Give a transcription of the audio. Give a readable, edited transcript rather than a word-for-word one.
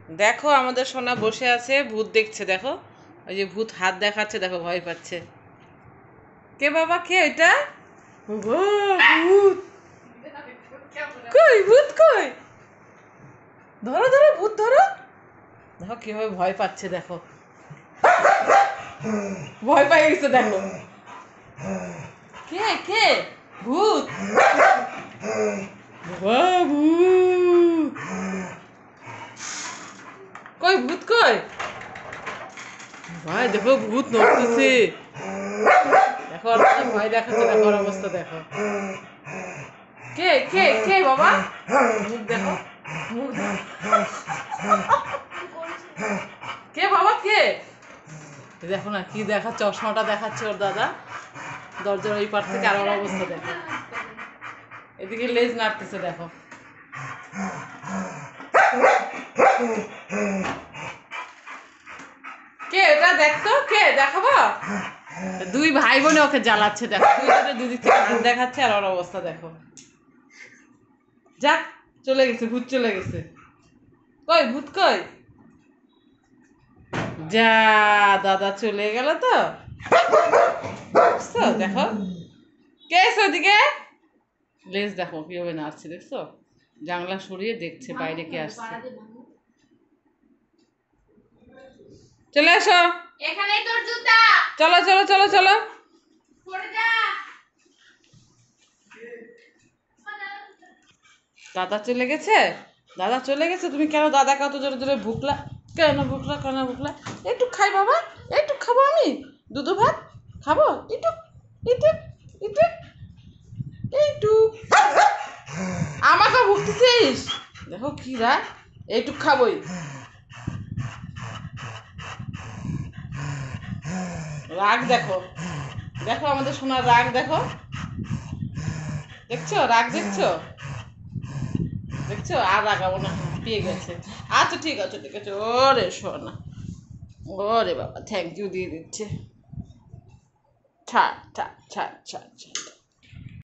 দেখো আমাদের সোনা বসে আছে, ভূত দেখছে। দেখো ওই যে ভূত হাত দেখাচ্ছে, দেখো ভয় পাচ্ছে। কে বাবা, কে এটা? ওগো, ভূত কই, ভূত কই? ধরো ধরো, ভূত ধরো। দেখো কিভাবে ভয় পাচ্ছে, দেখো ভয় পাই গেছে। দেখো কে কে? ভূত। বাবা, ভূত কই, ভূত কই? ভাই দেখো ভূত নড়তেছে। দেখো ওর কত ভয় দেখাচ্ছে, দেখো ওর অবস্থা দেখো। কে কে কে বাবা? মুখ দেখো, মুখ দেখো। কে বাবা, কে? দেখো না কি দেখাচ্ছে, চশমাটা দেখাচ্ছে ওর দাদা দরজার ওই পার থেকে। আর ওর অবস্থা দেখো, এদিকে লেজ নাড়তেছে দেখো। কে এটা? দেখতো কে, দেখাবো? দুই ভাই বোনে ওকে জ্বালাচ্ছে, দেখো দুইজনে দুদিক থেকে হাত দেখাচ্ছে। আর ওর অবস্থা দেখো। যাক, চলে গেছে, ভূত চলে গেছে। কই ভূত কই? যা, দাদা চলে গেল তো। দেখো কে এসে ওদিকে। লেজ দেখো কিভাবে নাচছে, দেখছো? জানলা সরিয়ে দেখছে বাইরে কে আসছে। চলে এসো, এখানেই তোর জুতা। চলো চলো চলো চলো। পড়ে যা। দাদা চলে গেছে, দাদা চলে গেছে। তুমি কেন দাদাকে অত জোরে জোরে ভুকলা? কেন ভুকলা, কেন ভুকলা? একটু খাই বাবা, একটু খাবো আমি দুধু ভাত খাবো। একটু একটু একটু একটু। আমাকে ভুগতেছিস? দেখো কি রাগ, এইটুক খাবই। রাগ দেখো, দেখো আমাদের সোনার রাগ দেখো। দেখছো রাগ, দেখছো দেখছো? আর রাগাবো না, পেয়ে গেছে। আচ্ছা ঠিক আছে ঠিক আছে। ওরে সোনা, ওরে বাবা, থ্যাংক ইউ দিয়ে দিচ্ছে। ছাড় ছাড় ছাড় ছাড় ছাড়।